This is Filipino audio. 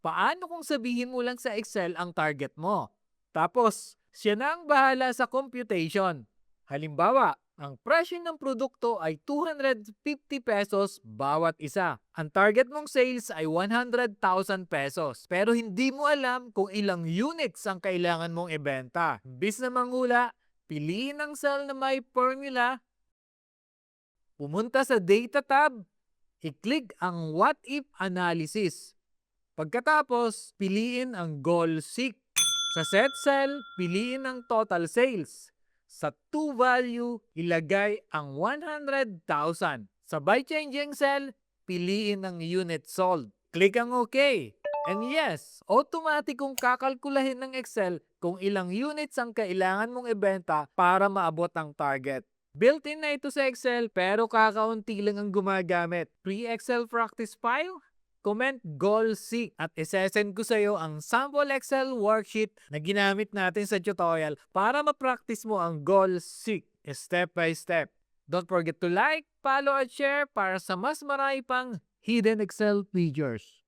Paano kung sabihin mo lang sa Excel ang target mo? Tapos, siya na ang bahala sa computation. Halimbawa, ang presyo ng produkto ay 250 pesos bawat isa. Ang target mong sales ay 100,000 pesos. Pero hindi mo alam kung ilang units ang kailangan mong ibenta. Bis na mangula, piliin ang cell na may formula, pumunta sa Data tab, i-click ang What If Analysis. Pagkatapos, piliin ang Goal Seek. Sa Set Cell, piliin ang Total Sales. Sa To Value, ilagay ang 100,000. Sa By Changing Cell, piliin ang Unit Sold. Click ang OK. And yes, automatic kung kakalkulahin ng Excel kung ilang units ang kailangan mong ibenta para maabot ang target. Built-in na ito sa Excel pero kakaunti lang ang gumagamit. Pre-Excel practice file? Comment Goal Seek at isesend ko sa iyo ang sample Excel worksheet na ginamit natin sa tutorial para ma-practice mo ang Goal Seek step by step. Don't forget to like, follow at share para sa mas marami pang hidden Excel features.